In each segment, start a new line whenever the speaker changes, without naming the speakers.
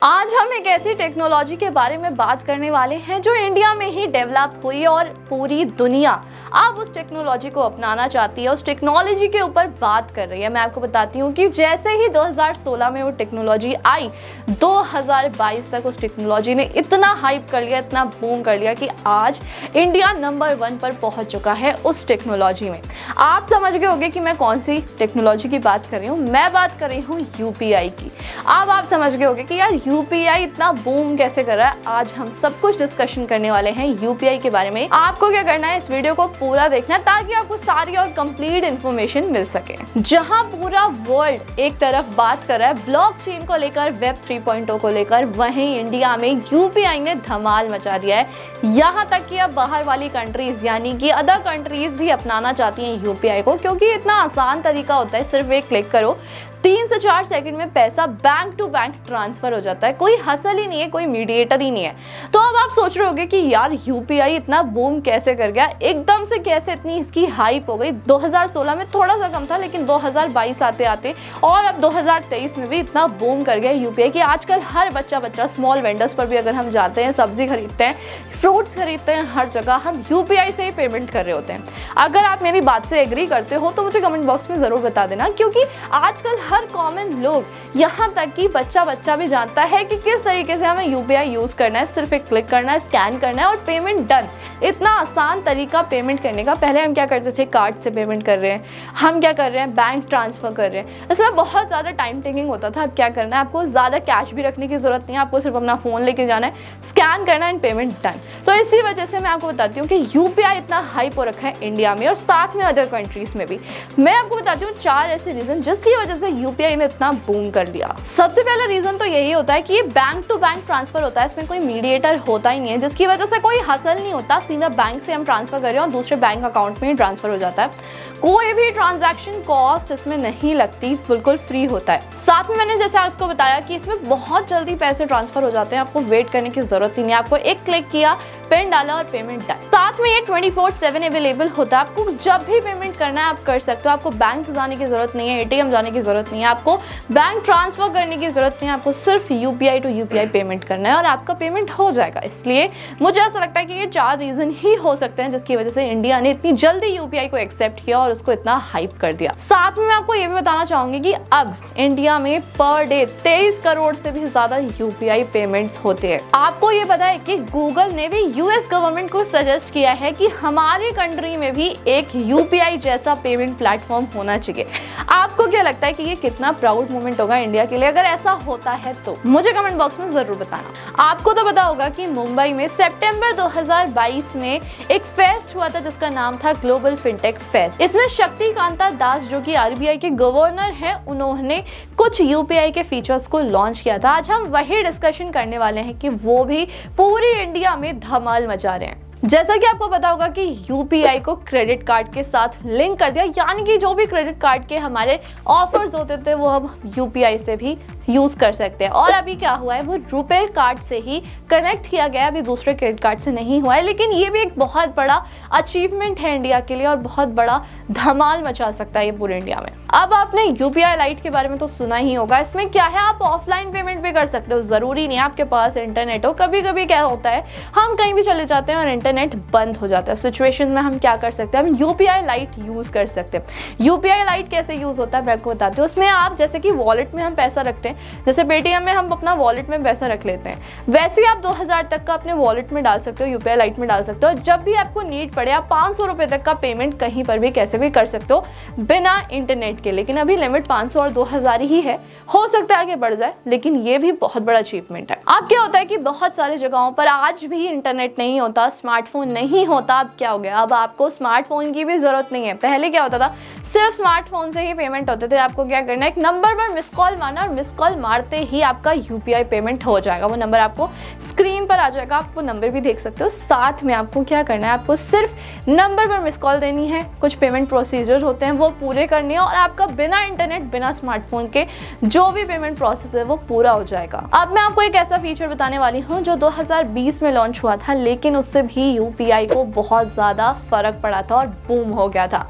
आज हम एक ऐसी टेक्नोलॉजी के बारे में बात करने वाले हैं जो इंडिया में ही डेवलप हुई और पूरी दुनिया अब उस टेक्नोलॉजी को अपनाना चाहती है, उस टेक्नोलॉजी के ऊपर बात कर रही है। मैं आपको बताती हूँ कि जैसे ही 2016 में वो टेक्नोलॉजी आई, 2022 तक उस टेक्नोलॉजी ने इतना हाइप कर लिया, इतना बूम कर लिया कि आज इंडिया नंबर 1 पर पहुंच चुका है उस टेक्नोलॉजी में। आप समझ गए होंगे कि मैं कौन सी टेक्नोलॉजी की बात कर रही हूँ। मैं बात कर रही हूँ यूपीआई की। अब आप समझ गए होंगे कि यार यूपीआई इतना बूम कैसे कर रहा है। आज हम सब कुछ डिस्कशन करने वाले हैं यूपीआई के बारे में। आपको क्या करना है, इस वीडियो को पूरा देखना है ताकि आपको सारी और कंप्लीट इंफॉर्मेशन मिल सके। जहां पूरा वर्ल्ड एक तरफ बात कर रहा है ब्लॉकचेन को लेकर, वेब 3.0 को लेकर, वहीं इंडिया में यूपीआई ने धमाल मचा दिया है। यहाँ तक कि अब बाहर वाली कंट्रीज यानी कि अदर कंट्रीज भी अपनाना चाहती हैं यूपीआई को, क्योंकि इतना आसान तरीका होता है। सिर्फ एक क्लिक करो, 3 से 4 सेकंड में पैसा बैंक टू बैंक ट्रांसफर हो जाता है। कोई हसल ही नहीं है, कोई मीडिएटर ही नहीं है। तो अब आप सोच रहे होंगे कि यार यूपीआई इतना बूम कैसे कर गया, एकदम से कैसे इतनी इसकी हाइप हो गई। 2016 में थोड़ा सा कम था, लेकिन 2022 आते आते और अब 2023 में भी इतना बूम कर गया यूपीआई कि आजकल हर बच्चा स्मॉल वेंडर्स पर भी अगर हम जाते हैं, सब्जी खरीदते हैं, फ्रूट्स खरीदते हैं, हर जगह हम यूपीआई से ही पेमेंट कर रहे होते हैं। अगर आप मेरी बात से एग्री करते हो तो मुझे कमेंट बॉक्स में जरूर बता देना, क्योंकि आजकल हर कॉमन लोग, यहाँ तक कि बच्चा भी जानता है कि किस तरीके से हमें यूपीआई यूज करना है। सिर्फ एक क्लिक करना है, स्कैन करना है और पेमेंट डन। इतना आसान तरीका पेमेंट करने का। पहले हम क्या करते थे, कार्ड से पेमेंट कर रहे हैं, हम क्या कर रहे हैं, बैंक ट्रांसफर कर रहे हैं। इसमें बहुत ज़्यादा टाइम टेकिंग होता था। अब क्या करना है, आपको ज़्यादा कैश भी रखने की जरूरत नहीं है, आपको सिर्फ अपना फ़ोन लेके जाना है, स्कैन करना है एंड पेमेंट डन। तो इसी वजह से मैं आपको बताती हूँ कि यूपीआई इतना हाइप हो रखा है इंडिया में और साथ में अदर कंट्रीज में भी। मैं आपको बताती हूँ 4 ऐसे रीजन जिसकी वजह से यूपीआई ने इतना बूम कर लिया। सबसे पहला रीजन तो यही होता है कि ये बैंक टू बैंक ट्रांसफर होता है। इसमें कोई मीडिएटर होता ही नहीं है, जिसकी वजह से कोई हसल नहीं होता। सीधा बैंक से हम ट्रांसफर कर रहे हैं और दूसरे बैंक अकाउंट में ही ट्रांसफर हो जाता है। कोई भी ट्रांजैक्शन कॉस्ट इसमें नहीं लगती, बिल्कुल फ्री होता है। साथ में मैंने जैसे आपको बताया कि इसमें बहुत जल्दी पैसे ट्रांसफर हो जाते हैं, आपको वेट करने की जरूरत ही नहीं है। आपको एक क्लिक किया, पिन डाला और पेमेंट डन। साथ में ये 24/7 अवेलेबल होता है। आपको जब भी पेमेंट करना है आप कर सकते हो। आपको बैंक जाने की जरूरत नहीं है, एटीएम जाने की जरूरत नहीं है, आपको बैंक ट्रांसफर करने की जरूरत नहीं है। आपको सिर्फ यूपीआई टू यूपीआई पेमेंट करना है और आपका पेमेंट हो जाएगा। इसलिए मुझे ऐसा लगता है कि ये 4 रीजन ही हो सकते हैं जिसकी वजह से इंडिया ने इतनी जल्दी यूपीआई को एक्सेप्ट किया और उसको इतना हाइप कर दिया। साथ में मैं आपको ये भी बताना चाहूंगी कि अब इंडिया में पर डे 23 करोड़ से भी ज्यादा यूपीआई पेमेंट्स होते हैं। आपको ये पता है कि गूगल ने भी यूएस गवर्नमेंट को सजेस्ट किया है कि हमारी कंट्री में भी एक यूपीआई जैसा पेमेंट प्लेटफॉर्म होना चाहिए। आपको क्या लगता है कि ये कितना प्राउड मोमेंट होगा इंडिया के लिए अगर ऐसा होता है? तो मुझे कमेंट बॉक्स में जरूर बताना। आपको तो पता होगा कि मुंबई में सितंबर 2022 में एक फेस्ट हुआ था जिसका नाम था ग्लोबल फिनटेक फेस्ट। इसमें शक्तिकांता दास जो कि आरबीआई के गवर्नर हैं, उन्होंने कुछ यूपीआई के फीचर्स को लॉन्च किया था। आज हम वही डिस्कशन करने वाले हैं कि वो भी पूरी इंडिया में धमाल मचा रहे हैं। जैसा कि आपको पता होगा कि यूपीआई को क्रेडिट कार्ड के साथ लिंक कर दिया, यानी कि जो भी क्रेडिट कार्ड के हमारे ऑफर्स होते थे वो हम यूपीआई से भी यूज कर सकते हैं। और अभी क्या हुआ है, वो रुपए कार्ड से ही कनेक्ट किया गया, अभी दूसरे क्रेडिट कार्ड से नहीं हुआ है। लेकिन ये भी एक बहुत बड़ा अचीवमेंट है इंडिया के लिए और बहुत बड़ा धमाल मचा सकता है ये पूरे इंडिया में। अब आपने यूपीआई लाइट के बारे में तो सुना ही होगा। इसमें क्या है, आप ऑफलाइन पेमेंट भी कर सकते हो, जरूरी नहीं है आपके पास इंटरनेट हो। कभी कभी क्या होता है, हम कहीं भी चले जाते हैं और इंटरनेट बंद हो जाता है। सिचुएशन में हम क्या कर सकते हैं, हम यूपीआई लाइट यूज कर सकते हैं। यूपीआई लाइट कैसे यूज होता है मैं आपको बताती हूँ। उसमें आप जैसे कि वॉलेट में हम पैसा रखते हैं, जैसे पेटीएम में हम अपना वॉलेट में पैसा रख लेते हैं, वैसे ही आप 2000 तक का अपने वॉलेट में डाल सकते हो, यूपीआई लाइट में डाल सकते हो। जब भी आपको नीड पड़े आप 500 रुपए तक का पेमेंट कहीं पर भी कैसे भी कर सकते हो बिना इंटरनेट के। लेकिन अभी लिमिट 500 और 2000 ही है, हो सकता है आगे बढ़ जाए, लेकिन ये भी बहुत बड़ा अचीवमेंट है। अब क्या होता है कि बहुत सारी जगहों पर आज भी इंटरनेट नहीं होता, स्मार्टफोन नहीं होता। अब क्या हो गया, अब आपको स्मार्टफोन की भी जरूरत नहीं है। पहले क्या होता था, सिर्फ स्मार्टफोन से ही पेमेंट होते थे। आपको क्या करना है, एक नंबर पर मिस कॉल मारना और मिस कॉल मारते ही आपका यूपीआई पेमेंट हो जाएगा। वो नंबर आपको स्क्रीन पर आ जाएगा, आप वो नंबर भी देख सकते हो। साथ में आपको क्या करना है, आपको सिर्फ नंबर पर मिस कॉल देनी है, कुछ पेमेंट प्रोसीजर होते हैं वो पूरे करने हैं और आपका बिना इंटरनेट, बिना स्मार्टफोन के जो भी पेमेंट प्रोसेस है वो पूरा हो जाएगा। अब मैं आपको एक ऐसा फीचर बताने वाली हूँ जो 2020 में लॉन्च हुआ था, लेकिन उससे भी यूपीआई को बहुत ज्यादा फर्क पड़ा था और बूम हो गया था।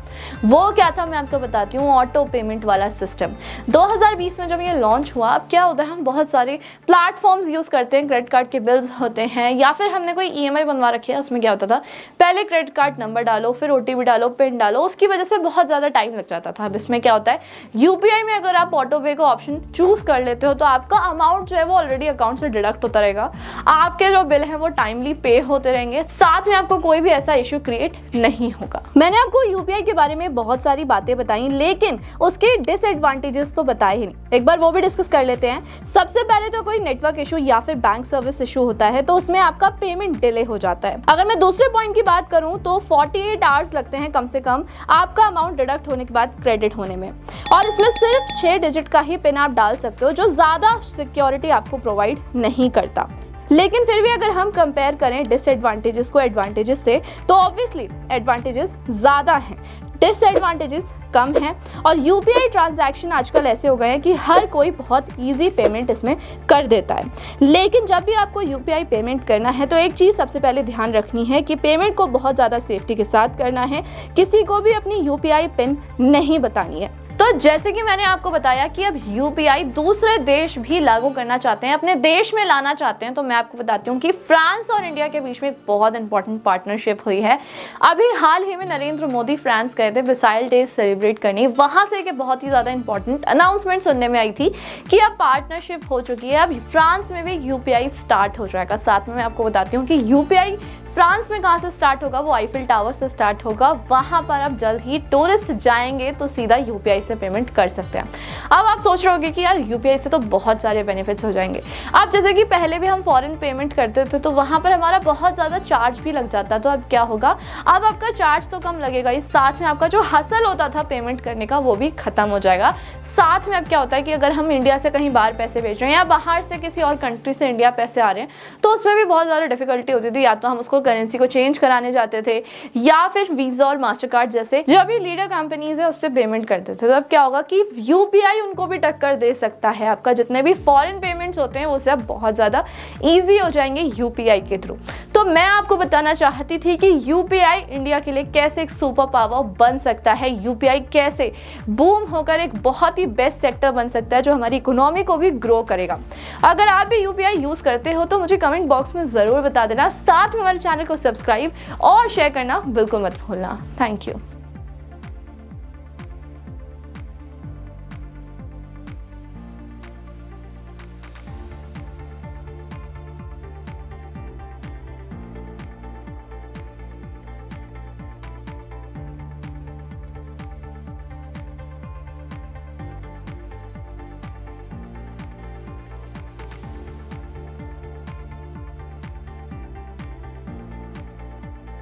वो क्या था मैं आपको बताती हूँ, ऑटो पेमेंट वाला सिस्टम। 2020 में जब ये लॉन्च हुआ, अब क्या होता है हम बहुत सारे प्लेटफॉर्म्स यूज़ करते हैं, क्रेडिट कार्ड के बिल्स होते हैं या फिर हमने कोई ईएमआई बनवा रखी है, उसमें क्या होता था पहले क्रेडिट कार्ड नंबर डालो, फिर ओटीपी डालो, पिन डालो, उसकी वजह से बहुत ज़्यादा टाइम लग जाता था। अब इसमें क्या होता है यूपीआई में अगर आप ऑटो पे का ऑप्शन चूज कर लेते हो तो आपका अमाउंट जो है वो ऑलरेडी अकाउंट से डिडक्ट होता रहेगा, आपके जो बिल है वो टाइमली पे होते रहेंगे, साथ में आपको कोई भी ऐसा इश्यू क्रिएट नहीं होगा। मैंने आपको यूपीआई के बारे में बहुत सारी बातें बताई, लेकिन उसके डिसएडवांटेजेस तो बताए ही नहीं, एक बार वो भी डिस्कस कर लेते हैं। सबसे पहले तो कोई नेटवर्क इशू या फिर बैंक सर्विस इशू होता है तो उसमें आपका पेमेंट डिले हो जाता है। अगर मैं दूसरे पॉइंट की बात करूं तो 48 आवर्स लगते हैं कम से कम आपका अमाउंट डिडक्ट होने के बाद क्रेडिट होने में, और इसमें सिर्फ 6 डिजिट का ही पिन आप डाल सकते हो जो ज्यादा सिक्योरिटी आपको प्रोवाइड नहीं करता। लेकिन फिर भी अगर हम कंपेयर करें डिसएडवांटेजेस को एडवांटेजेस से तो ऑब्वियसली एडवांटेजेस ज़्यादा हैं, डिसएडवांटेजेस कम हैं। और यूपीआई ट्रांजैक्शन आजकल ऐसे हो गए हैं कि हर कोई बहुत इजी पेमेंट इसमें कर देता है। लेकिन जब भी आपको यूपीआई पेमेंट करना है तो एक चीज़ सबसे पहले ध्यान रखनी है कि पेमेंट को बहुत ज़्यादा सेफ्टी के साथ करना है, किसी को भी अपनी यूपीआई पिन नहीं बतानी है। तो जैसे कि मैंने आपको बताया कि अब यूपीआई दूसरे देश भी लागू करना चाहते हैं, अपने देश में लाना चाहते हैं, तो मैं आपको बताती हूँ कि फ्रांस और इंडिया के बीच में एक बहुत इंपॉर्टेंट पार्टनरशिप हुई है। अभी हाल ही में नरेंद्र मोदी फ्रांस गए थे मिसाइल डे सेलिब्रेट करने, वहां से एक बहुत ही ज्यादा इंपॉर्टेंट अनाउंसमेंट सुनने में आई थी कि अब पार्टनरशिप हो चुकी है, अब फ्रांस में भी यूपीआई स्टार्ट हो जाएगा। साथ में मैं आपको बताती हूँ कि यूपीआई फ्रांस में कहाँ से स्टार्ट होगा, वो आईफिल टावर से स्टार्ट होगा, वहां पर अब जल्द ही टूरिस्ट जाएंगे तो सीधा यूपीआई से पेमेंट कर सकते हैं। अब आप सोच रहे होंगे कि यार यूपीआई से तो बहुत सारे बेनिफिट्स हो जाएंगे। अब जैसे कि पहले भी हम फॉरेन पेमेंट करते थे तो वहां पर हमारा बहुत ज़्यादा चार्ज भी लग जाता, तो अब क्या होगा, अब आपका चार्ज तो कम लगेगा ही, साथ में आपका जो हसल होता था पेमेंट करने का वो भी खत्म हो जाएगा। साथ में अब क्या होता है कि अगर हम इंडिया से कहीं बाहर पैसे भेज रहे हैं या बाहर से किसी और कंट्री से इंडिया पैसे आ रहे हैं तो उसमें भी बहुत ज़्यादा डिफिकल्टी होती थी, या तो हम उसको करेंसी को चेंज कराने जाते थे या फिर वीजा और मास्टर कार्ड जैसे जो भी लीडर कंपनीज है उससे पेमेंट करते थे। तो अब क्या होगा कि यूपीआई उनको भी टक्कर दे सकता है, आपका जितने भी फॉरेन पेमेंट्स होते हैं वो सब बहुत ज्यादा इजी हो जाएंगे यूपीआई के थ्रू। तो मैं आपको बताना चाहती थी कि यूपीआई इंडिया के लिए कैसे एक सुपर पावर बन सकता है, यूपीआई कैसे बूम होकर एक बहुत ही बेस्ट सेक्टर बन सकता है जो हमारी इकोनॉमी को भी ग्रो करेगा। अगर आप भी यूपीआई यूज करते हो तो मुझे कमेंट बॉक्स में जरूर बता देना, साथ में हमारे चैनल को सब्सक्राइब और शेयर करना बिल्कुल मत भूलना। Thank you.